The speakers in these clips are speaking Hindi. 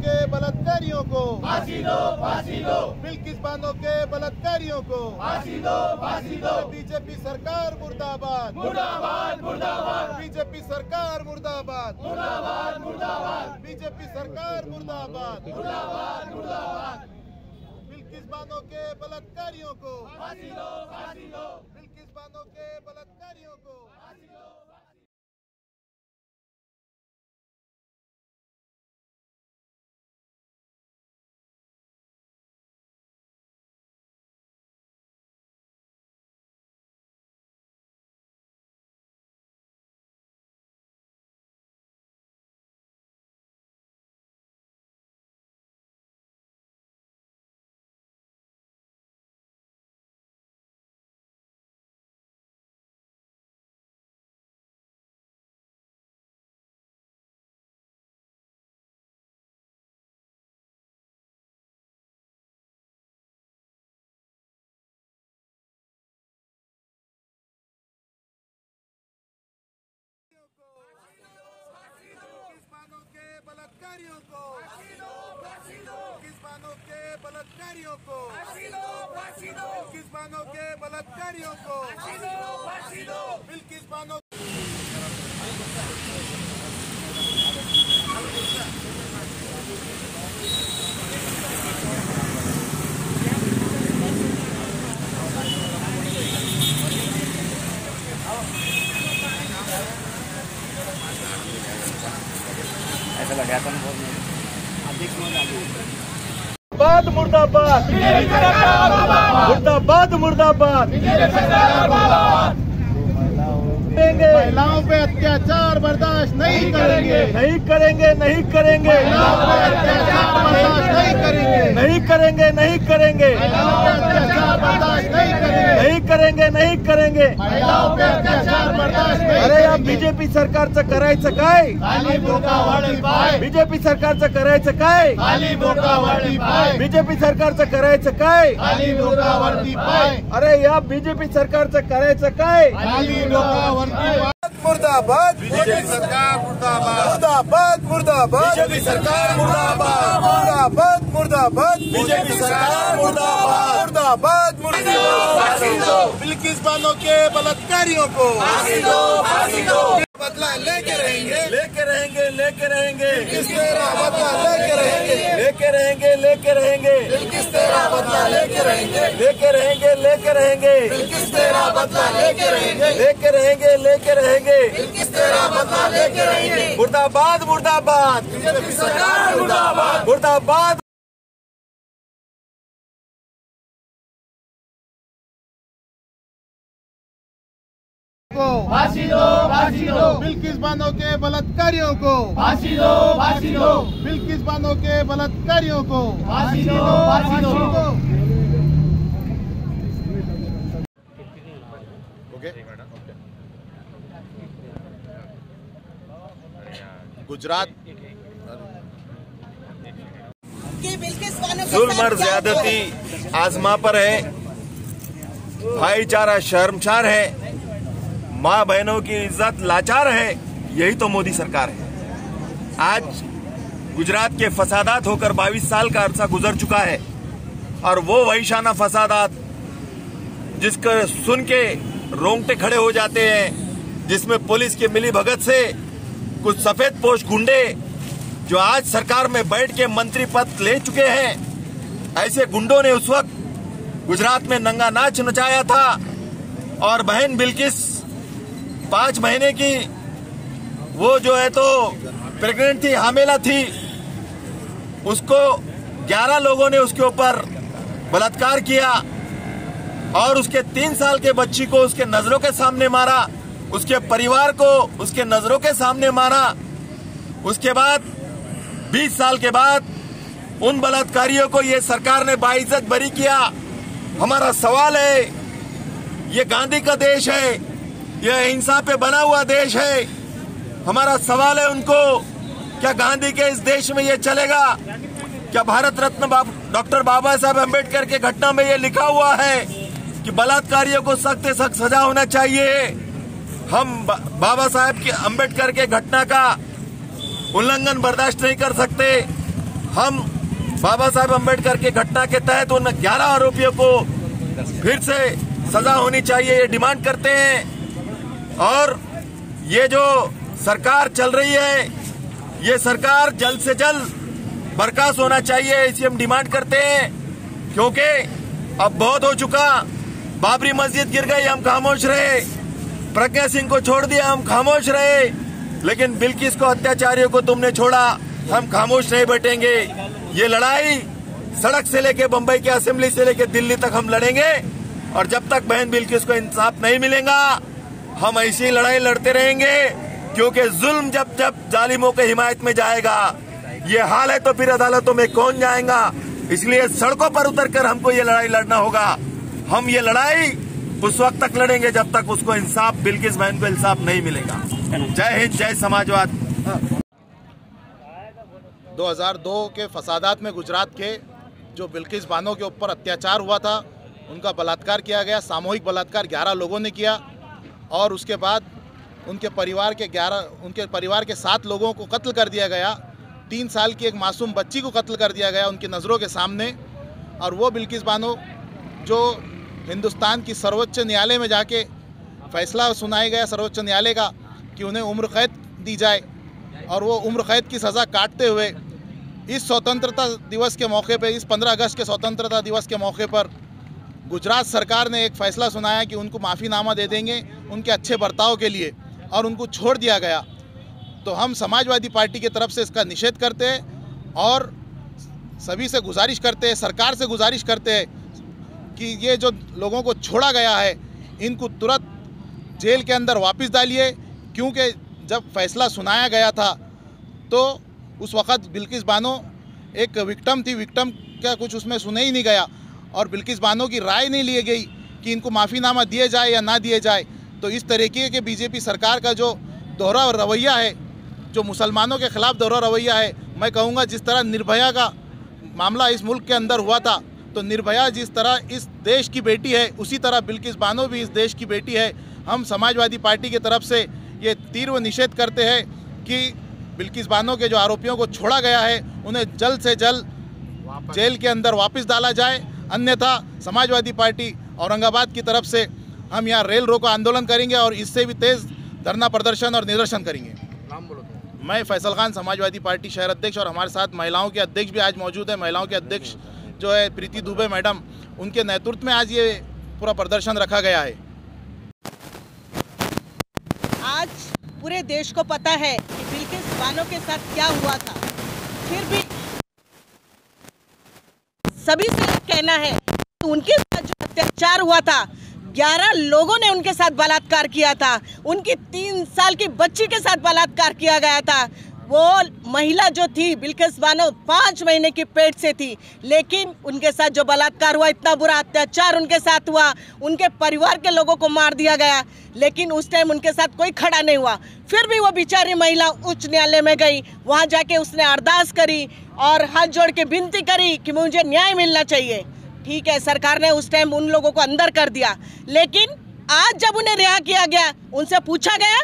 के बलात्कारियों को फांसी दो, फांसी दो। बिल्किस बानो के बलात्कारियों को फांसी दो, फांसी दो। बीजेपी सरकार मुर्दाबाद, मुर्दाबाद, मुर्दाबाद, बीजेपी सरकार मुर्दाबाद, मुर्दाबाद, मुर्दाबाद, बीजेपी सरकार मुर्दाबाद, मुर्दाबाद, मुर्दाबाद। बिल्किस बानो के बलात्कारियों को फांसी दो, फांसी दो। बिल्किस बानो के बलात्कारियों को फांसी दो। बलात्कारियों को बिल्किस बानो के बलात्कारियों को बिल्किस बानो के बलात्कारियों को बिल्किस बानो ऐसा लगा था मुर्दाबाद, मुर्दाबाद, मुर्दाबाद, मुर्दाबाद। महिलाओं पे अत्याचार बर्दाश्त नहीं करेंगे, नहीं करेंगे, नहीं करेंगे। महिलाओं पे अत्याचार बर्दाश्त नहीं करेंगे, नहीं करेंगे, नहीं करेंगे। महिलाओं पे अत्याचार बर्दाश्त नहीं करेंगे, नहीं करेंगे, नहीं करेंगे। महिलाओं पे अत्याचार बर्दाश्त नहीं। अरे या बीजेपी सरकारचं करायचं काय? खाली बोकावळी पाय, बीजेपी सरकारचं करायचं काय? खाली बोकावळी पाय, बीजेपी सरकारचं करायचं काय? खाली बोकावळी पाय। अरे या बीजेपी सरकारचं करायचं काय? खाली बोकावळी पाय। मुर्दाबाद, बीजेपी सरकार मुर्दाबाद, मुर्दाबाद, मुर्दाबाद, बीजेपी सरकार मुर्दाबाद, मुर्दाबाद, मुर्दाबाद, बीजेपी सरकार मुर्दाबाद, मुर्दाबाद, फांसी दो। बिल्किस बानो के बलात्कारियों को फांसी दो, फांसी दो। बदला लेके रहेंगे, लेके रहेंगे, लेके रहेंगे, किस तेरा बदला लेके रहेंगे, लेके रहेंगे, लेके रहेंगे, किस तेरा बदला लेके रहेंगे, लेके रहेंगे, लेके रहेंगे, किस तेरा बदला लेके रहेंगे, लेके रहेंगे, लेके रहेंगे। किस तेरा बदला लेके रहेंगे। मुर्दाबाद, मुर्दाबाद, बीजेपी सरकार मुर्दाबाद, मुर्दाबाद। को फांसी दो, फांसी दो। बिल्किस बानो के बलात्कारियों को फांसी दो, फांसी दो। बिल्किस बानो के बलात्कारियों को फांसी दो, फांसी दो। गुजरात जुल्म और ज्यादती आजमा पर है, भाईचारा शर्मसार है, माँ बहनों की इज्जत लाचार है। यही तो मोदी सरकार है। आज गुजरात के फसादात होकर 22 साल का अरसा गुजर चुका है और वो वहिशाना फसादात जिसको सुन के रोंगटे खड़े हो जाते हैं, जिसमें पुलिस की मिली भगत से कुछ सफेद पोश गुंडे जो आज सरकार में बैठ के मंत्री पद ले चुके हैं, ऐसे गुंडों ने उस वक्त गुजरात में नंगा नाच नचाया था और बहन बिल्किस 5 महीने की वो जो है तो प्रेग्नेंट थी, हामिला थी, उसको 11 लोगों ने उसके ऊपर बलात्कार किया और उसके 3 साल के बच्ची को उसके नजरों के सामने मारा, उसके परिवार को उसके नजरों के सामने मारा। उसके बाद 20 साल के बाद उन बलात्कारियों को ये सरकार ने बाइज्जत बरी किया। हमारा सवाल है, ये गांधी का देश है, यह अहिंसा पे बना हुआ देश है। हमारा सवाल है उनको, क्या गांधी के इस देश में ये चलेगा? क्या भारत रत्न डॉक्टर बाबा साहब अम्बेडकर के घटना में ये लिखा हुआ है कि बलात्कारियों को सख्त से सख्त सजा होना चाहिए? हम बाबा साहब के अम्बेडकर के घटना का उल्लंघन बर्दाश्त नहीं कर सकते। हम बाबा साहब अम्बेडकर के घटना के तहत उन 11 आरोपियों को फिर से सजा होनी चाहिए, ये डिमांड करते हैं। और ये जो सरकार चल रही है, ये सरकार जल्द से जल्द बर्खास्त होना चाहिए, इसे हम डिमांड करते हैं। क्योंकि अब बहुत हो चुका, बाबरी मस्जिद गिर गई, हम खामोश रहे, प्रज्ञा सिंह को छोड़ दिया, हम खामोश रहे, लेकिन बिल्किस को, अत्याचारियों को तुमने छोड़ा, हम खामोश नहीं बैठेंगे। ये लड़ाई सड़क से लेके बंबई के असेंबली से लेके दिल्ली तक हम लड़ेंगे, और जब तक बहन बिल्किस को इंसाफ नहीं मिलेगा हम ऐसी लड़ाई लड़ते रहेंगे। क्योंकि जुल्म जब जब जालिमों के हिमायत में जाएगा, ये हाल है, तो फिर अदालतों में कौन जाएगा। इसलिए सड़कों पर उतरकर हमको ये लड़ाई लड़ना होगा। हम ये लड़ाई उस वक्त तक लड़ेंगे जब तक उसको इंसाफ, बिल्किस बहन को इंसाफ नहीं मिलेगा। जय हिंद, जय समाजवाद। 2002 के फसादात में गुजरात के जो बिल्किस बानो के ऊपर अत्याचार हुआ था, उनका बलात्कार किया गया, सामूहिक बलात्कार 11 लोगों ने किया, और उसके बाद उनके परिवार के 7 लोगों को कत्ल कर दिया गया। 3 साल की एक मासूम बच्ची को कत्ल कर दिया गया उनकी नज़रों के सामने। और वो बिल्किस बानो जो हिंदुस्तान की सर्वोच्च न्यायालय में जाके फैसला सुनाया गया सर्वोच्च न्यायालय का कि उन्हें उम्र कैद दी जाए, और वो उम्र कैद की सज़ा काटते हुए इस स्वतंत्रता दिवस के मौके पे, इस 15 अगस्त के स्वतंत्रता दिवस के मौके पर गुजरात सरकार ने एक फ़ैसला सुनाया कि उनको माफ़ीनामा दे देंगे उनके अच्छे बर्ताव के लिए, और उनको छोड़ दिया गया। तो हम समाजवादी पार्टी की तरफ से इसका निषेध करते हैं और सभी से गुजारिश करते हैं, सरकार से गुजारिश करते हैं कि ये जो लोगों को छोड़ा गया है इनको तुरंत जेल के अंदर वापस डालिए। क्योंकि जब फैसला सुनाया गया था तो उस वक़्त बिल्किस बानो एक विक्टिम थी, विक्टिम का कुछ उसमें सुने ही नहीं गया, और बिल्किस बानो की राय नहीं ली गई कि इनको माफ़ीनामा दिए जाए या ना दिए जाए। तो इस तरीके के बीजेपी सरकार का जो दोहरा रवैया है, जो मुसलमानों के ख़िलाफ़ दोहरा रवैया है, मैं कहूँगा जिस तरह निर्भया का मामला इस मुल्क के अंदर हुआ था, तो निर्भया जिस तरह इस देश की बेटी है, उसी तरह बिल्किस बानो भी इस देश की बेटी है। हम समाजवादी पार्टी की तरफ से ये तीव्र निषेध करते हैं कि बिल्किस बानो के जो आरोपियों को छोड़ा गया है उन्हें जल्द से जल्द जेल के अंदर वापस डाला जाए, अन्यथा समाजवादी पार्टी औरंगाबाद की तरफ से हम यहाँ रेल रोको आंदोलन करेंगे और इससे भी तेज़ धरना प्रदर्शन और निदर्शन करेंगे। मैं फैसल खान, समाजवादी पार्टी शहर अध्यक्ष, और हमारे साथ महिलाओं के अध्यक्ष भी आज मौजूद है। महिलाओं के अध्यक्ष जो है प्रीति दुबे मैडम, उनके नेतृत्व में आज ये पूरा प्रदर्शन रखा गया है। आज पूरे देश को पता है कि बिल्किस बानो के साथ क्या हुआ था, फिर भी सभी से कहना है कि उनके साथ जो अत्याचार हुआ था, 11 लोगों ने उनके साथ बलात्कार किया था, उनकी 3 साल की बच्ची के साथ बलात्कार किया गया था। वो महिला जो थी बिल्किस बानो 5 महीने की पेट से थी, लेकिन उनके साथ जो बलात्कार हुआ, इतना बुरा अत्याचार उनके साथ हुआ, उनके परिवार के लोगों को मार दिया गया, लेकिन उस टाइम उनके साथ कोई खड़ा नहीं हुआ। फिर भी वो बेचारी महिला उच्च न्यायालय में गई, वहाँ जाके उसने अरदास करी और हाथ जोड़ के विनती करी कि मुझे न्याय मिलना चाहिए। ठीक है, सरकार ने उस टाइम उन लोगों को अंदर कर दिया, लेकिन आज जब उन्हें रिहा किया गया, उनसे पूछा गया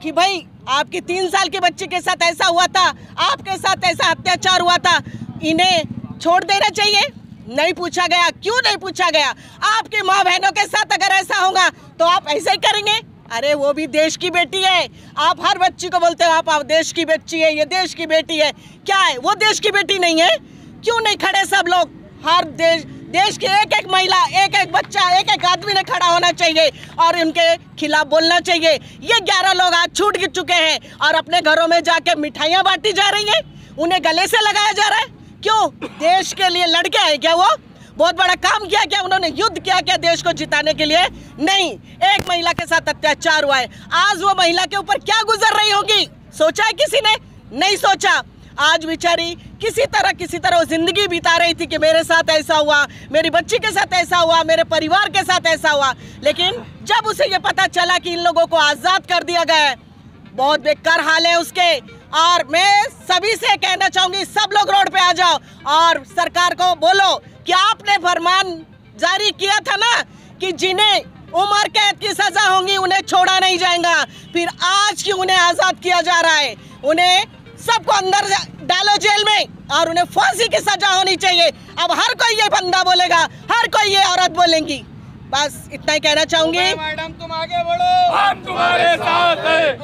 कि भाई आपकी 3 साल के बच्चे के साथ ऐसा हुआ था, आपके साथ ऐसा अत्याचार हुआ था, इन्हें छोड़ देना चाहिए? नहीं पूछा गया। क्यों नहीं पूछा गया? आपकी माँ बहनों के साथ अगर ऐसा होगा तो आप ऐसे ही करेंगे? अरे वो भी देश की बेटी है। आप हर बच्ची को बोलते हो आप देश की बच्ची है, ये देश की बेटी है। क्या है वो देश की बेटी नहीं है? क्यों नहीं खड़े सब लोग? हर देश के एक एक महिला, एक एक बच्चा, एक एक आदमी ने खड़ा होना चाहिए और उनके खिलाफ बोलना चाहिए। ये 11 लोग आज छूट चुके हैं और अपने घरों में जाके मिठाइयाँ बांटी जा रही हैं, उन्हें गले से लगाया जा रहा है। क्यों? देश के लिए लड़के हैं क्या? वो बहुत बड़ा काम किया क्या? उन्होंने युद्ध किया क्या देश को जिताने के लिए? नहीं। एक महिला के साथ अत्याचार हुआ है, आज वो महिला के ऊपर क्या गुजर रही होगी, सोचा है किसी ने? नहीं सोचा। आज बेचारी किसी तरह वो जिंदगी बिता रही थी कि मेरे साथ ऐसा हुआ, मेरी बच्ची के साथ ऐसा हुआ, मेरे परिवार के साथ ऐसा हुआ। लेकिन जब उसे ये पता चला कि इन लोगों को आज़ाद कर दिया गया है, बहुत बेकार हाल है उसके। और मैं सभी से कहना चाहूँगी, सब लोग रोड पे आ जाओ और सरकार को बोलो कि आपने फरमान जारी किया था ना कि जिन्हें उम्र कैद की सजा होगी उन्हें छोड़ा नहीं जाएगा, फिर आज क्यों उन्हें आज़ाद किया जा रहा है? उन्हें सबको अंदर डालो जेल में और उन्हें फांसी की सजा होनी चाहिए। अब हर कोई ये बंदा बोलेगा, हर कोई ये औरत बोलेंगी। बस इतना ही कहना चाहूंगी। मैडम तुम आगे बढ़ो, हम तुम्हारे साथ हैं।